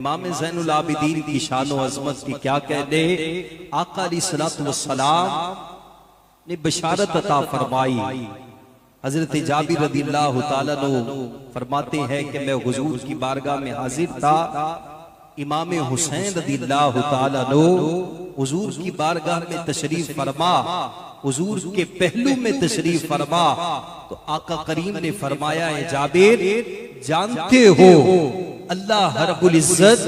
इमाम ज़ैनुल आबिदीन की शान व अज़मत की क्या कहने। आका अलैहिस्सलातु वस्सलाम ने बशारत अता फरमाई। हजरत जाबिर रज़ियल्लाहु ताला अन्हु फरमाते हैं कि मैं हुजूर की बारगाह में हाजिर था। इमाम हुसैन रज़ियल्लाहु ताला अन्हु हुजूर की बारगाह में तशरीफ फरमा, हुजूर के पहलू में तशरीफ फरमा तो आका करीम ने फरमाया, है जाबिर जानते हो अल्लाह रब्बुल इज्जत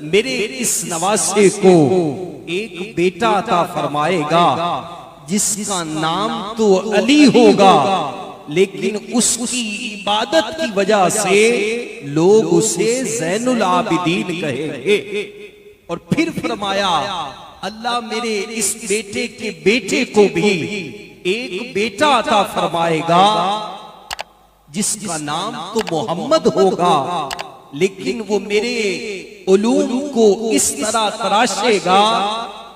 मेरे इस नवासे को एक बेटा अता फरमाएगा जिसका नाम तो अली होगा, लेकिन उसकी इबादत की वजह से लोग उसे ज़ैनुल आबिदीन कहेंगे। और फिर फरमाया अल्लाह मेरे इस बेटे के बेटे को भी एक बेटा अता फरमाएगा जिसका नाम तो मोहम्मद होगा, लेकिन वो मेरे उलूम को इस तरह तराशेगा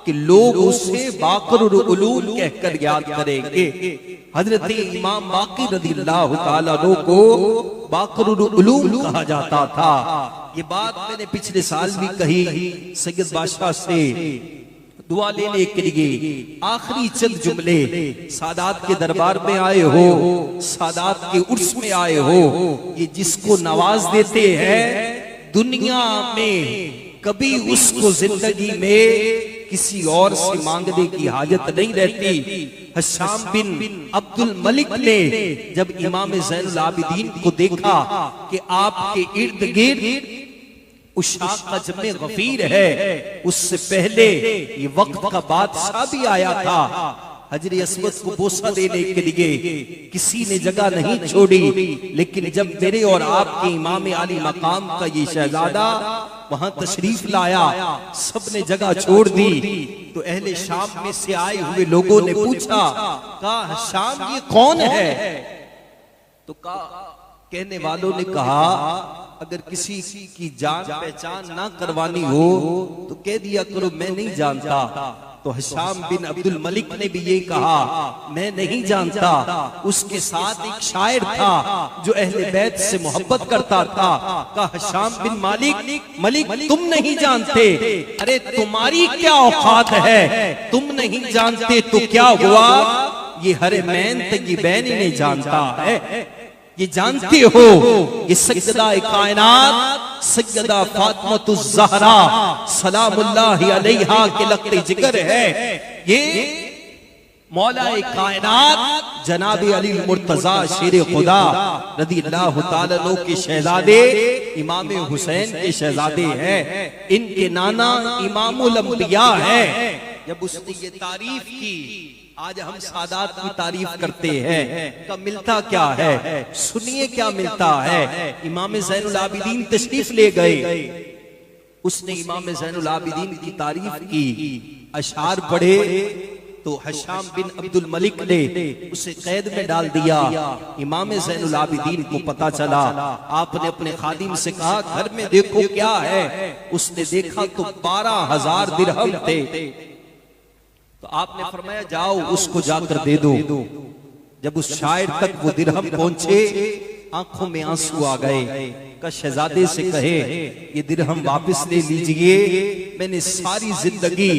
कि लोग उसे बाक़रुल उलूम कहकर याद करेंगे। हजरत इमाम बाक़र रज़ियल्लाहु ताला अन्हु को बाक़रुल उलूम कहा जाता था। ये बात मैंने पिछले साल भी कही। सैयद बादशाह से दुआ लेने के लिए आखिरी चंद जुमले, सादात के दरबार में आए हो, सादात के उर्स में आए हो, ये जिसको नवाज देते हैं दुनिया में कभी उसको जिंदगी में किसी और से मांगने की हाजत नहीं रहती। हशाम बिन अब्दुल मलिक ने जब इमाम ज़ैनुल आबिदीन को देखा कि आपके इर्द गिर्द उशाक का जमे गफीर है, उससे पहले ये वक्त का बादशाह भी आया था। हजरे अस्वद को बोसा देने के लिए किसी ने जगह नहीं छोड़ी, लेकिन जब मेरे और आपके इमाम आली मकाम का ये शहजादा वहां तशरीफ लाया, सबने जगह छोड़ दी। तो अहले शाम में से आए हुए लोगों ने पूछा, कहा शाम ये कौन है? तो कहने वालों ने कहा अगर किसी की जान पहचान ना करवानी हो तो कह दिया करो मैं नहीं जानता। तो हशाम बिन अब्दुल मलिक ने भी ये कहा मैं नहीं जानता। उसके साथ एक शायर था जो अहले बैत से मोहब्बत करता था। कहा हशाम बिन मलिक तुम नहीं जानते, अरे तुम्हारी क्या औकात है, तुम नहीं जानते तो क्या हुआ, ये हरमैन तय्यबैन ने जानता है। ये जानते हो ये सैयदा कायनात सैयदा फातिमातुज़ ज़हरा सलामुल्लाहि अलैहा के लख्त जिगर है। ये मौला कायनात जनाब अली मुर्तजा शेर खुदा रज़ियल्लाहु ताला अन्हु के शहजादे इमाम हुसैन के शहजादे हैं। इनके नाना इमामुल अंबिया है। जब उसने ये तारीफ की, आज हम सादात की तारीफ करते हैं, का मिलता क्या है सुनिए क्या मिलता है। इमाम ज़ैनुल आबिदीन तशरीफ ले गए, उसने इमाम ज़ैनुल आबिदीन की तारीफ की, अशार पढ़े तो हशाम बिन अब्दुल मलिक ने उसे कैद में डाल दिया। इमाम ज़ैनुल आबिदीन को पता चला, आपने अपने खादिम से कहा घर में देखो क्या है। उसने देखा तो 12,000 दिरहम थे। तो आपने फरमाया जाओ उसको जाकर दे दो। जब उस शायर तक वो दिरहम पहुंचे आंखों में आंसू आ गए। का शहजादे से कहे ये दिरहम वापस ले लीजिए, मैंने सारी जिंदगी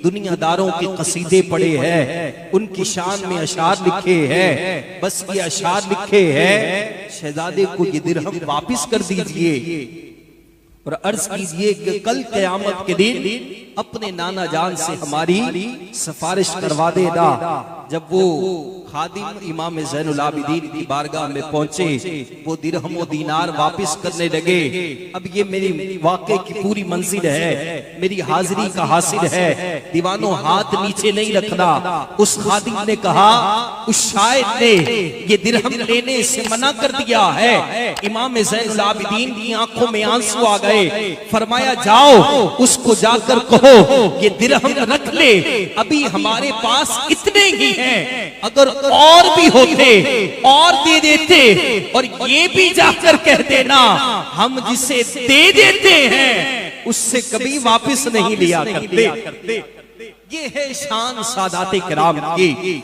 दुनियादारों के कसीदे पढ़े हैं, उनकी शान में अशार लिखे हैं, बस ये अशार लिखे हैं, शहजादे को ये दिरहम वापस कर दीजिए और अर्ज कीजिए कि कल क़यामत के दिन अपने नाना जान से हमारी सिफारिश करवा देना। जब वो खादिम इमाम ज़ैनुल आबिदीन की बारगाह में पहुंचे, वो दिरहम व दीनार वापस करने लगे। अब ये मेरी वाक़े की पूरी मंजिल है, मेरी हाजिरी का हासिल है, दीवानों हाथ नीचे नहीं रखना। उस खादिम ने कहा उस शायर ने ये दिरहम लेने से मना कर दिया है। इमाम ज़ैनुल आबिदीन की आंखों में आंसू आ गए। फरमाया जाओ उसको जाकर कहो ये दिरहम रख ले, अभी हमारे पास इतने ही हैं, अगर और भी होते और दे देते, और ये भी जाकर कह देना हम जिसे दे देते हैं उससे कभी वापस नहीं लिया करते। ये है शान सादाते किराम की।